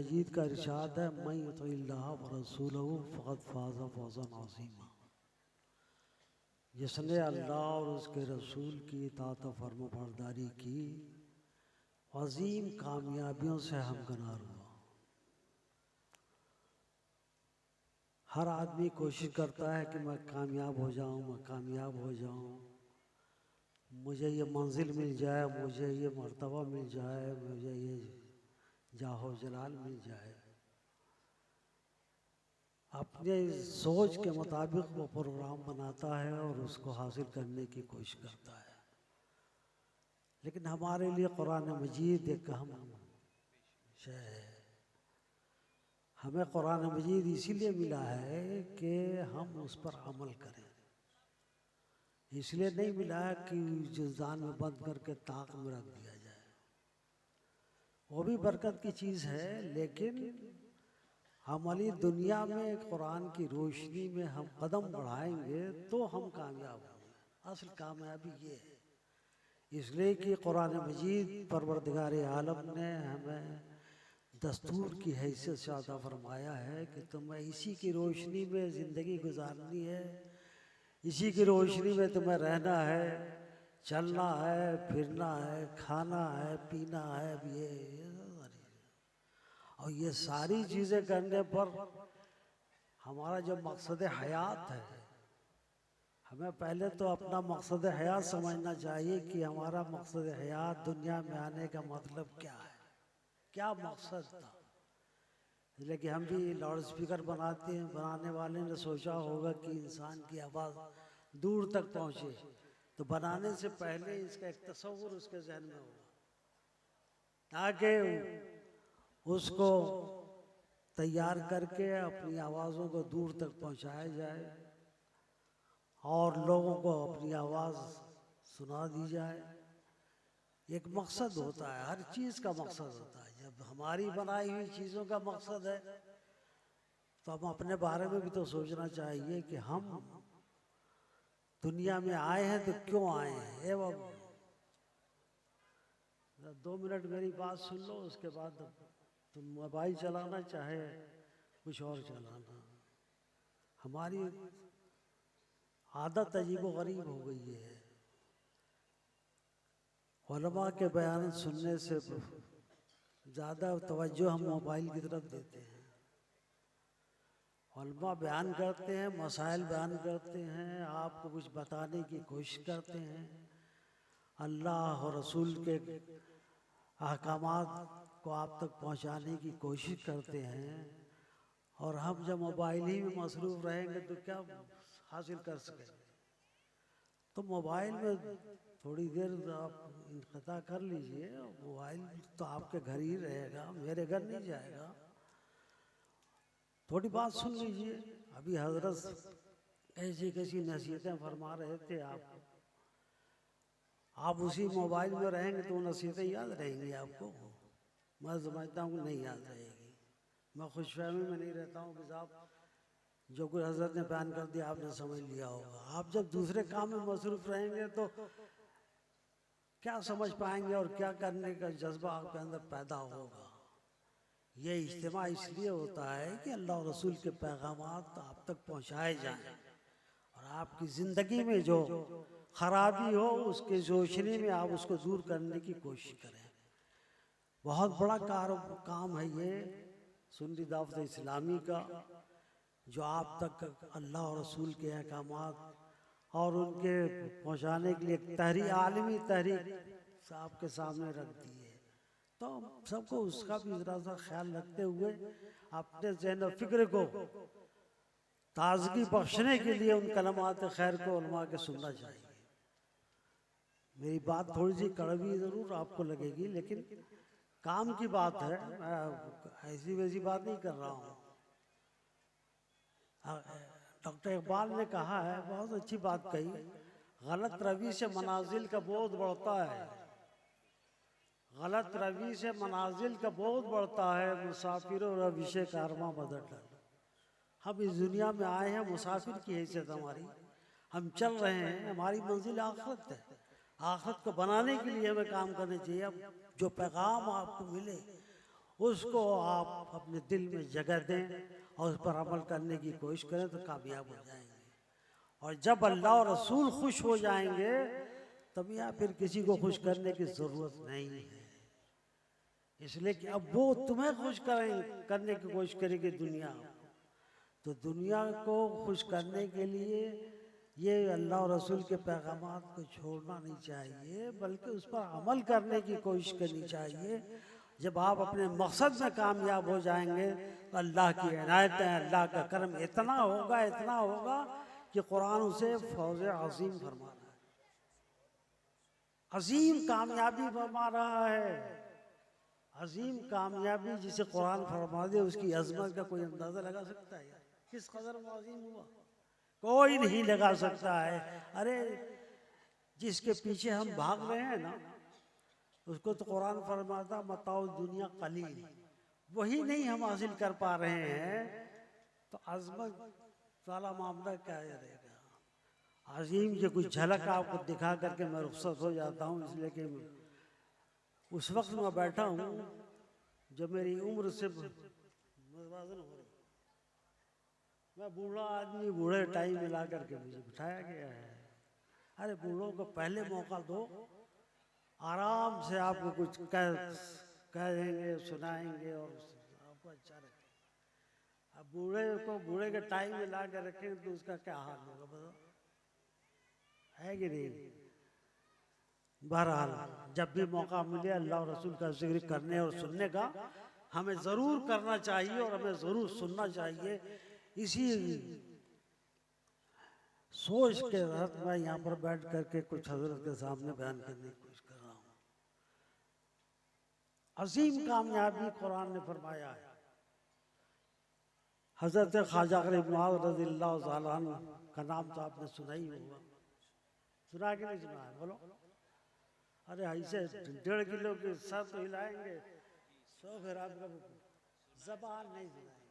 मजीद का इरशाद है, मैं युतिल्लाह व रसूलहू फ़क़द फ़ाज़ फ़ौज़न अज़ीमा। जिसने अल्लाह और उसके रसूल की इताअत व फर्माबरदारी की, अज़ीम कामयाबियों से हमकनार हुआ। हर आदमी कोशिश करता है कि मैं कामयाब हो जाऊं, मैं कामयाब हो जाऊं, मुझे ये मंजिल मिल जाए, मुझे ये मर्तबा मिल जाए, मुझे ये जाहो जलाल मिल जाए। अपने सोच के मुताबिक वो प्रोग्राम बनाता है और उसको हासिल करने की कोशिश करता है। लेकिन हमारे लिए कुरान मजीद एक अहम शय है। हमें कुरान मजीद इसीलिए मिला है कि हम उस पर अमल करें। इसलिए नहीं मिला है कि जुज़ान में बंद करके ताक में रख दिया जाए। वो भी बरकत की चीज़ है, लेकिन हमारी दुनिया में कुरान की रोशनी में हम कदम बढ़ाएंगे तो हम कामयाब होंगे। असल कामयाबी ये है, इसलिए कि कुरान मजीद परवरदिगार आलम ने हमें दस्तूर की हैसियत से अता फरमाया है कि तुम्हें इसी की रोशनी में ज़िंदगी गुजारनी है, इसी की रोशनी में तुम्हें रहना है, चलना है, फिरना है, खाना है, पीना है, ये और ये सारी चीज़ें करने पर हमारा जो मकसद हयात है, हमें पहले तो अपना मकसद हयात समझना चाहिए कि हमारा मकसद हयात दुनिया में आने का मतलब क्या है, क्या मकसद था। इसलिए कि हम भी लाउड स्पीकर बनाते हैं, बनाने वाले ने सोचा होगा कि इंसान की आवाज़ दूर तक पहुँचे, तो बनाने से पहले इसका एक तस्वुर उसके जहन में होगा ताकि उसको तैयार करके अपनी आवाज़ों को दूर तक पहुँचाया जाए और लोगों को अपनी आवाज़ सुना दी जाए। एक मकसद होता है, हर चीज़ का मकसद होता है। जब हमारी बनाई हुई चीज़ों का मकसद है तो हम अपने बारे में भी तो सोचना चाहिए कि हम दुनिया में आए हैं तो क्यों आए हैं। एवं 2 मिनट मेरी बात सुन लो, उसके बाद तुम मोबाइल चलाना चाहे कुछ और चलाना। हमारी आदत अजीब गरीब हो गई है। उलमा के बयान सुनने से ज़्यादा तवज्जो हम मोबाइल की तरफ देते हैं। उलमा बयान करते हैं, मसाइल बयान करते हैं, आपको कुछ बताने की कोशिश करते हैं, अल्लाह और रसूल के अहकामात को आप तक पहुंचाने की कोशिश करते हैं। और हम जब मोबाइल ही में मसरूफ़ रहेंगे तो क्या हासिल कर सकेंगे। तो मोबाइल में थोड़ी देर आप इनक़ता कर लीजिए। मोबाइल तो आपके घर ही रहेगा, मेरे घर नहीं जाएगा। थोड़ी बात सुन लीजिए। अभी हजरत कैसी कैसी नसीहतें फरमा रहे थे आपको, आप उसी मोबाइल में रहेंगे तो नसीहतें याद रहेंगी आपको। मैं समझता हूँ नहीं याद रहेगी। मैं खुशफहमी में नहीं रहता हूँ कि साहब जो कोई हजरत ने बयान कर दिया आपने समझ लिया होगा। आप जब दूसरे काम में मसरूफ रहेंगे तो क्या समझ पाएंगे और क्या करने का जज्बा आपके अंदर पैदा होगा। ये इज्तिमा इसलिए होता है कि अल्लाह और रसूल के पैगामात आप तक पहुँचाए जाएं और आपकी ज़िंदगी में जो खराबी हो उसके रोशनी में आप उसको दूर करने की कोशिश करें। बहुत बड़ा काम है ये सुन्नी दावत इस्लामी का, जो आप तक अल्लाह और रसूल के अहकामात और उनके पहुँचाने के लिए तहरीक, आलमी तहरीक आपके सामने रख दी है। तो सबको उसका भी ज़रा सा ख्याल रखते हुए अपने ज़हन फ़िक्र को ताजगी बख्शने के लिए उन कलमात खैर को उलमा के सुनना चाहिए। मेरी बात थोड़ी सी कड़वी ज़रूर आपको लगेगी, लेकिन काम की बात है, मैं ऐसी वैसी बात नहीं कर रहा हूँ। डॉक्टर इकबाल ने कहा है, बहुत अच्छी बात कही, गलत रवि से मनाजिल का बोझ बढ़ता है, गलत रवि से मनाजिल का बोझ बढ़ता है, मुसाफिरों रवि से कारवां बदल डाल। हम इस दुनिया में आए हैं मुसाफिर की हैसियत हमारी, हम चल रहे हैं, हमारी मंजिल आखिरत है। आखिरत को बनाने के लिए हमें काम करने चाहिए। अब जो पैगाम आपको मिले उसको आप अपने दिल में जगह दें और उस पर अमल करने की कोशिश करें तो कामयाब हो जाएंगे। और जब अल्लाह और रसूल खुश हो जाएंगे तब यहाँ फिर किसी को खुश करने की जरूरत नहीं है। इसलिए कि अब वो तुम्हें खुश करने की कोशिश करेगी दुनिया, तो दुनिया को खुश करने के लिए ये अल्लाह और रसूल के पैगामात को छोड़ना नहीं चाहिए, बल्कि उस पर अमल करने की कोशिश करनी चाहिए। जब आप अपने मकसद में कामयाब हो जाएंगे तो अल्लाह की इनायतें, अल्लाह का करम इतना होगा कि कुरान उसे फौज अजीम फरमा रहा है, अजीम कामयाबी फरमा रहा है। अजीम कामयाबी जिसे कुरान फरमा दे उसकी अजमत का कोई अंदाजा लगा सकता है? किस कदर वो अजीम हुआ कोई नहीं लगा सकता है। अरे जिसके पीछे हम भाग रहे हैं ना, उसको तो कुरान फरमाता मताउ दुनिया कलील, वही नहीं हम हासिल कर पा रहे हैं तो अजमत वाला मामला क्या रहेगा। अजीम की कुछ झलक आपको दिखा करके मैं रुखसत हो जाता हूँ, इसलिए कि उस वक्त मैं बैठा हूँ जब मेरी उम्र से मुतवाज़िन हो रही, मैं बूढ़ा आदमी, बूढ़े टाइम मिला करके मुझे बिठाया गया है। अरे बूढ़ों को पहले मौका दो, आराम से आपको कुछ कहेंगे, सुनाएंगे और आपको अच्छा रखेंगे। अब बूढ़े के टाइम में ला कर रखें तो उसका क्या हाल होगा बताओ, है कि नहीं। बहरहाल जब भी मौका मिले अल्लाह और रसूल का जिक्र करने और सुनने का हमें जरूर करना चाहिए और हमें जरूर सुनना चाहिए। इसी सोच के तहत मैं यहाँ पर बैठ करके कुछ हजरत के सामने बयान करने की कोशिश कर रहा हूँ। अजीम कामयाबी कुरान ने फरमाया है। हजरत ख्वाजा गरीब नवाज रज़ियल्लाहु ताला अन्हु का नाम तो आपने सुना ही होगा, सुना कि नहीं सुना है बोलो। अरे ऐसे 1.5 किलो के सर तो हिलाएंगे सो फिर आपका जबान नहीं सुनाएंगे।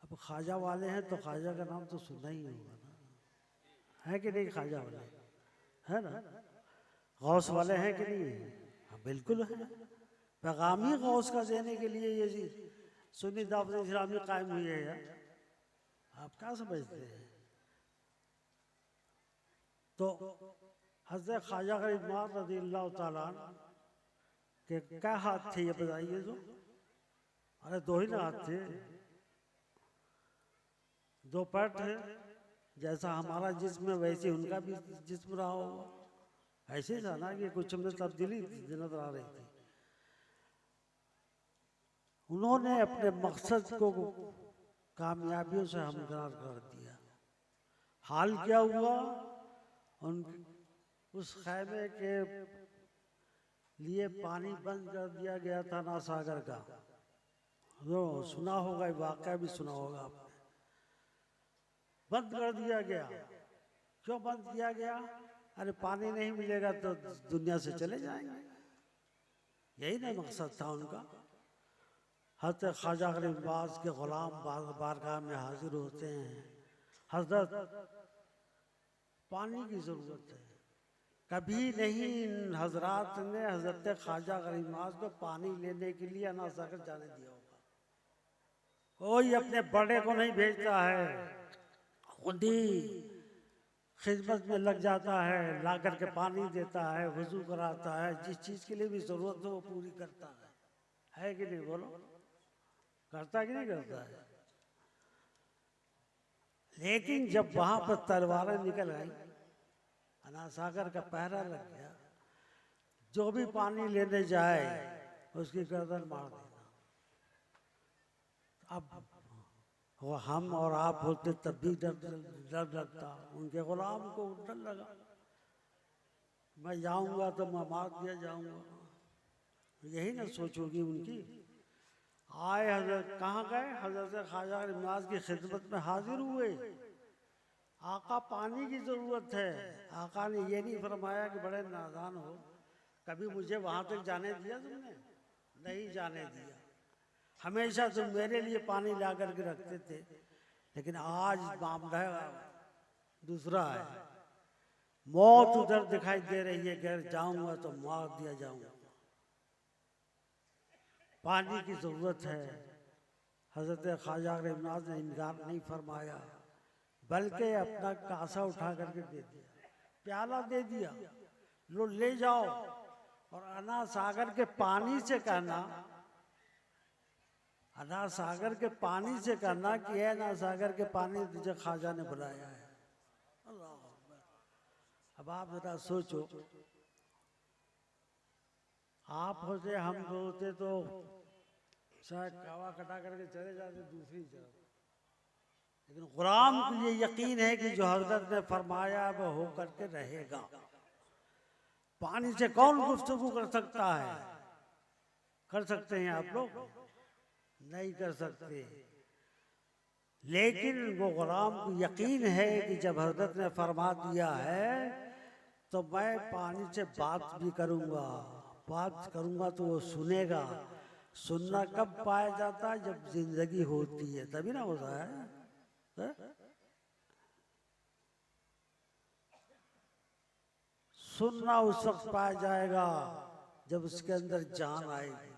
अब ख्वाजा वाले हैं तो ख्वाजा का नाम तो सुना ही होगा ना, है कि नहीं। ख्वाजा वाले है ना, गौस वाले हैं कि नहीं। हाँ बिल्कुल है। पैगामी गौस का देने के लिए ये सुन्नी दावत इस्लामी कायम हुई है यार, आप क्या समझते हैं। तो हज़रत ख्वाजा गरीब नवाज रज़ियल्लाहु ताला के क्या हाथ थे ये बताइए तो। अरे 2 ही ना हाथ थे, 2 पैर थे। जैसा हमारा जिस्म है वैसे उनका भी जिस्म रहा होगा। ऐसे था ना कि कुछ में तब्दीली नजर आ रही थी। उन्होंने अपने मकसद को कामयाबियों से हमदर्द कर दिया। हाल क्या हुआ, उस खैमे के लिए पानी बंद कर दिया गया था ना सागर का, जो सुना होगा, वाकया भी सुना होगा आपने। बंद कर दिया गया। क्यों बंद किया गया? अरे पानी नहीं मिलेगा तो दुनिया से चले जाएंगे, यही ना मकसद था उनका। हज़रत ख्वाजा गरीब नवाज के गुलाम बारगाह में हाजिर होते हैं, हजरत पानी की जरूरत है। कभी नहीं इन हजरात ने हजरत ख्वाजा गरीब नवाज को पानी लेने के लिए ना सागर जाने दिया होगा। कोई अपने बड़े को नहीं भेजता है, खुद ही खिदमत में लग जाता है, ला करके पानी देता है, वजू कराता है, जिस चीज के लिए भी जरूरत हो वो पूरी करता है कि नहीं बोलो। करता कि नहीं करता है। लेकिन जब वहां पर तलवारें निकल आई, अनासागर का पहरा लग गया, जो भी पानी लेने जाए उसकी गर्दन मार देना। अब वो हम और आप होते तब भी डर लगता, उनके गुलाम को डर लगा, मैं जाऊंगा तो मैं मार दिया जाऊंगा, यही ना सोचोगी उनकी। आए हजरत, कहाँ गए? हजरत ख्वाजा नवाज की खिदमत में हाजिर हुए। आका पानी की जरूरत है। आका ने ये नहीं फरमाया कि बड़े नादान हो, कभी मुझे वहां तक जाने दिया तुमने? नहीं जाने दिया। हमेशा तुम मेरे लिए पानी ला करके रखते थे, लेकिन आज मामला दूसरा है। मौत उधर दिखाई दे रही है, घर जाऊंगा तो मार दिया जाऊंगा। पानी की ज़रूरत है। हज़रत ख्वाजा गरीबनाथ ने इनकार नहीं फरमाया, बल्कि अपना कासा उठा करके दे दिया, प्याला दे दिया, लो ले जाओ। और अना सागर के पानी से कहना, अना सागर के पानी से कहना कि है ना सागर के पानी तुझे ख्वाजा ने बुलाया है। अल्लाह अकबर। अब आप जरा सोचो, आप होते हम होते तो शायद कावा कटा करके चले जाते दूसरी तरफ, लेकिन गुलाम को ये यकीन है कि जो हजरत ने फरमाया वो हो करके रहेगा। पानी से कौन गुफ्तगू कर सकता है? कर सकते हैं आप लोग? नहीं कर सकते। लेकिन वो गुलाम को यकीन है कि जब हजरत ने फरमा दिया है तो मैं पानी से बात भी करूंगा, बात करूंगा तो वो सुनेगा। सुनना कब पाया जाता है? जब जिंदगी होती है तभी ना होता है। सुनना उस वक्त पाया जाएगा जब उसके अंदर जान आएगी।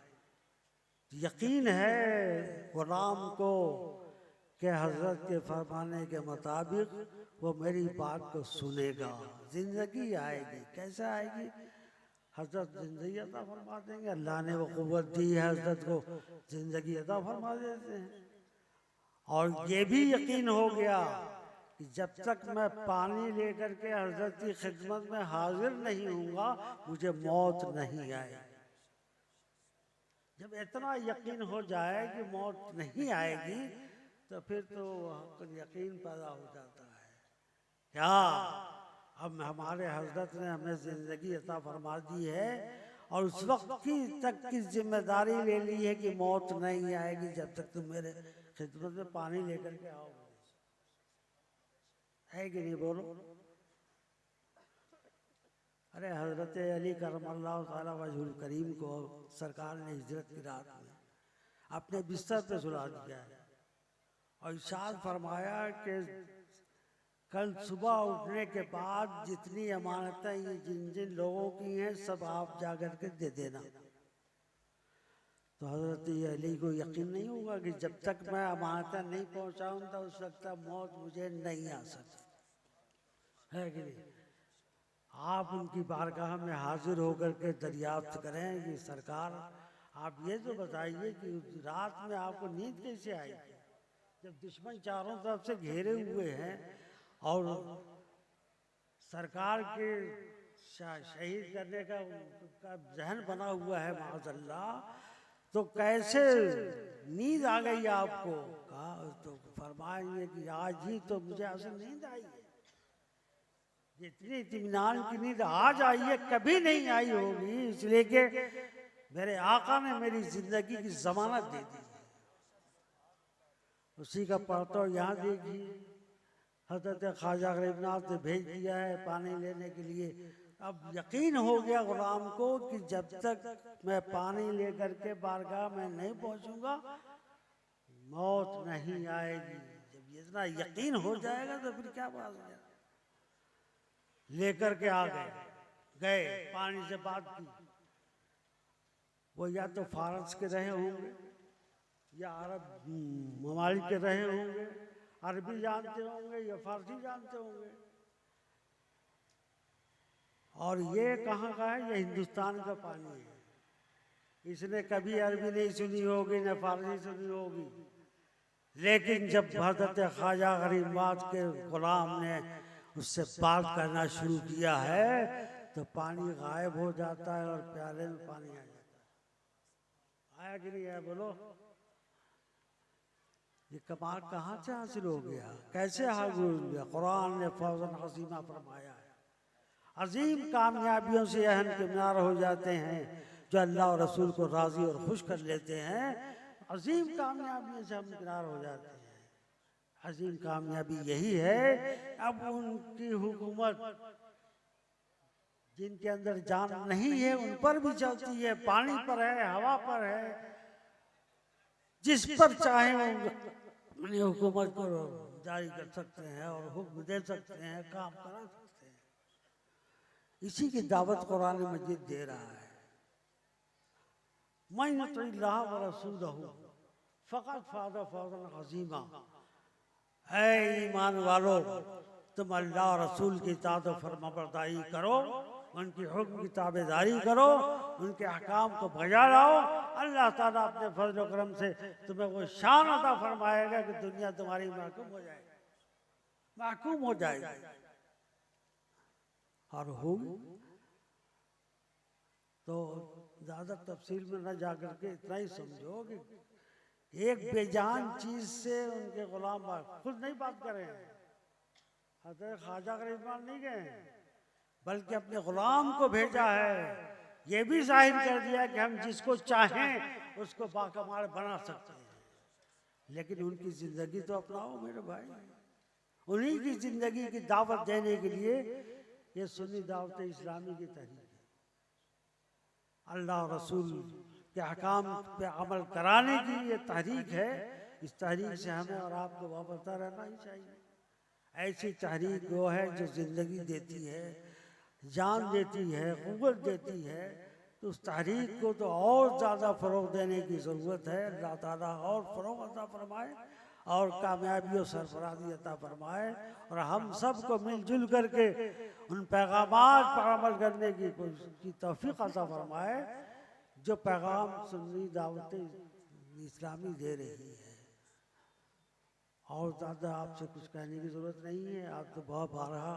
यकीन है गुलाम को कि हजरत के फरमाने के मुताबिक वो मेरी बात को सुनेगा, जिंदगी आएगी। कैसे आएगी? हजरत जिंदगी अता फरमा देंगे। अल्लाह ने वो कुव्वत दी है हजरत को, जिंदगी अता फरमा देते हैं। और ये भी यकीन हो गया कि जब तक मैं पानी लेकर के हजरत की खिदमत में हाजिर नहीं होऊंगा मुझे मौत नहीं आएगी। जब इतना यकीन हो जाए कि मौत नहीं आएगी तो फिर तो यकीन पैदा हो जाता है। क्या अब हमारे हजरत ने हमें जिंदगी अता फरमा दी है और उस वक्त की तक की जिम्मेदारी ले ली है कि मौत नहीं आएगी जब तक तुम मेरे खिदमत में पानी लेकर के आओगे। है कि नहीं? बोलो। अरे हजरत अली करमल्लाहु ताला वजहुल करीम को सरकार ने हिजरत की रात में अपने बिस्तर पे सुला दिया है और इरशाद फरमाया कि कल सुबह उठने के बाद जितनी अमानतें ये जिन जिन लोगों की हैं सब आप जाकर के दे देना। तो हजरत अली को यकीन नहीं होगा कि जब तक मैं अमानतें नहीं पहुंचाऊं तो उस वक्त मौत मुझे नहीं आ सकती। है कि नहीं? आप उनकी बारगाह में हाजिर होकर के दरियाफ्त करें कि सरकार आप ये तो बताइए कि रात में आपको नींद कैसे आई जब दुश्मन चारों तरफ से घेरे हुए हैं और सरकार के शहीद करने का जहन बना हुआ है माज़अल्लाह, तो कैसे नींद आ गई आपको? कहा तो फरमाएंगे कि आज ही तो मुझे ऐसे नींद आई है, जितनी इत्मीनान की नींद आज आई है कभी नहीं आई होगी, इसलिए कि मेरे आका ने मेरी जिंदगी की जमानत दे दी। उसी का पढ़ता यहाँ देखिए हजरत ख्वाजा गरीबनाथ ने भेज दिया है पानी लेने के लिए। अब यकीन हो गया गुलाम को कि जब तक मैं पानी लेकर के बारगाह में नहीं पहुंचूंगा मौत नहीं आएगी। जब इतना यकीन हो जाएगा तो फिर क्या बात है। लेकर के आ गए पानी से बात की। वो या तो फारस के रहे होंगे या अरब ममालिक के रहे होंगे, अरबी जानते होंगे या फारसी जानते होंगे। और ये कहाँ का है? ये हिंदुस्तान का पानी है। इसने कभी अरबी नहीं सुनी होगी न फारसी सुनी होगी, लेकिन जब हज़रत ख्वाजा गरीबनाथ के गुलाम ने उससे बात करना शुरू किया है तो पानी गायब हो जाता है और प्याले में पानी आ जाता है। आया कि नहीं आया? बोलो। ये कमाल कहाँ से हासिल हो गया? कैसे हासिल हो गया? कुरान ने फौजन हसीमा फरमाया है, अजीम कामयाबियों से अहम किनार हो जाते हैं जो अल्लाह और रसूल को राजी और खुश कर लेते हैं। अजीम कामयाबियों से हम किनार हो जाते हैं। अजीम कामयाबी यही है अब उनकी हुकूमत जिनके अंदर जान नहीं है उन पर भी चलती है, पानी पर है, हवा पर है, जिस पर चाहे अपनी हुकूमत को जारी कर सकते हैं और हुक्म दे सकते हैं, काम करा सकते हैं। इसी की दावत कुरान मजीद दे रहा है। मैं युतिल्लाह व रसूलहू फ़क़द फ़ाज़ फ़ौज़न अज़ीमा। ऐ ईमान वालो, तुम अल्लाह रसूल की इताअत और फरमाबरदारी करो, उनकी हुक्म की ताबेदारी करो, उनके अहकाम को बजा लाओ। अल्लाह ताला अपने फजल और करम से तुम्हें वो शान अता फरमाएगा कि दुनिया तुम्हारी महकूम हो जाएगी, महकूम हो जाएगी। और होगी तो ज्यादा तफसील में न जाकर के इतना ही समझो कि एक बेजान चीज से उनके गुलाम खुद नहीं बात करें, हज़रत ख्वाजा गरीबनाथ नहीं गए, बल्कि अपने गुलाम को भेजा है। ये भी जाहिर कर दिया कि हम जिसको चाहें उसको बाकमाल बना सकते हैं, लेकिन उनकी जिंदगी तो अपनाओ मेरे भाई। उन्हीं की जिंदगी की दावत देने के लिए ये सुन्नी दावत इस्लामी की तहरीक है। अल्लाह रसूल के अहकाम पे अमल कराने की ये तहरीक है। इस तहरीक से हमें और आपको वाबस्ता रहना ही चाहिए। ऐसी तहरीक वो है जो जिंदगी देती है, जान देती है, कुव्वत देती है। तो उस तहरीक को तो और ज़्यादा फ़रोग़ देने की ज़रूरत है। अल्लाह ताला और फ़रोग़ अता फरमाए और कामयाबी और सरफराजी अता फरमाए और हम सब को मिलजुल करके उन पैगामात पर अमल करने की तौफीक अता फरमाए जो पैगाम सुन्नी दावत इस्लामी दे रही है। और ज़्यादा आपसे कुछ कहने की ज़रूरत नहीं है। आप तो बहुत बारहा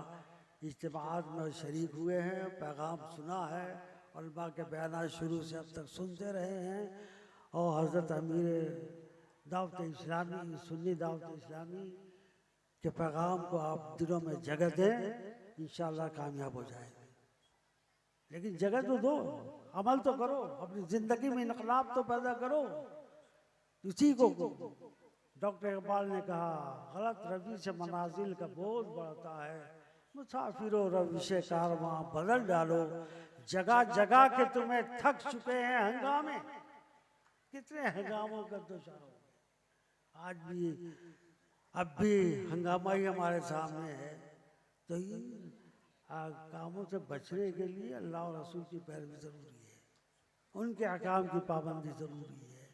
इज्तिमाअत में शरीक हुए हैं, पैगाम सुना है, उलमा के बयान शुरू से अब तक सुनते रहे हैं। और हज़रत अमीर दावत इस्लामी, सुन्नी दावत इस्लामी के पैगाम को आप दिलों में जगह दें, इंशाअल्लाह कामयाब हो जाएंगे। लेकिन जगह तो दो, अमल तो करो, अपनी ज़िंदगी में इनकलाब तो पैदा करो। इसी को डॉक्टर इकबाल ने कहा, गलत रवि से मनाजिल का बोझ बढ़ता है, मुसाफिरों रविश कारवां बदल डालो। जगह जगह के तुम्हें थक चुके हैं हंगामे, कितने हंगामों का दुशार हो। आज भी अब भी हंगामा ही हमारे सामने है। तो इन कामों से बचने के लिए अल्लाह और रसूल की पैरवी जरूरी है, उनके अहकाम की पाबंदी जरूरी है।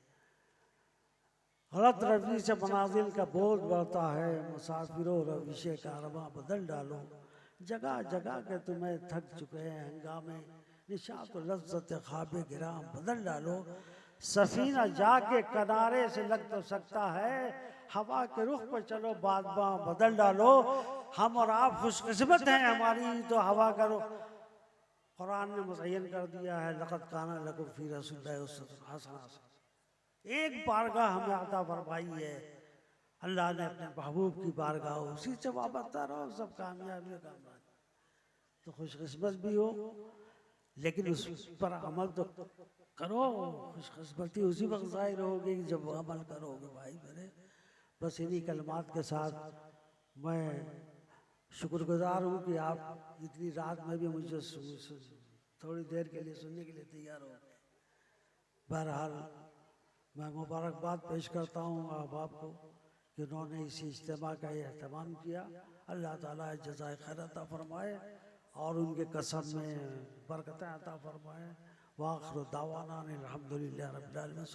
गलत रवि से मनाजिल का बोझ बढ़ता है, मुसाफिरों रविश कारवां बदल डालो। जगह जगह के तुम्हें थक चुके हैं हंगामे, निशात लज़्ज़त ख्वाबे गिराम बदल डालो। सफीना जाके किनारे से लग तो सकता है, हवा के रुख पर चलो बादबां बदल डालो। हम और आप खुशकिस्मत हैं, हमारी तो हवा का रुख कुरान ने मुतय्यन कर दिया है। लक़द काना लकुम फ़ी रसूलिल्लाहि उस्वतुन हसना। एक बारगाह हमें अता फरमाई है अल्लाह ने अपने महबूब की बारगाह, उसी से वाबस्ता रहो, सब कामयाबी कामयाबी। तो खुशकिस्मत भी हो, लेकिन उस पर अमल तो करो। खुशकिस्मती उसी वक्त ज़ाहिर होगी कि जब अमल करोगे भाई मेरे। बस इन्हीं कलमात के साथ मैं शुक्रगुजार हूँ कि आप इतनी रात में भी मुझे थोड़ी देर के लिए सुनने के लिए तैयार हो गए। बहरहाल मैं मुबारकबाद पेश करता हूँ आप को कि उन्होंने इसी इज्तिमा का एहतमाम किया। अल्लाह ताला जज़ाए खैर अता फरमाए और उनके कसम में बरकतें अता फरमाए। वाखिर दावाना अनिल हम्दुलिल्लाहि रब्बिल आलमीन।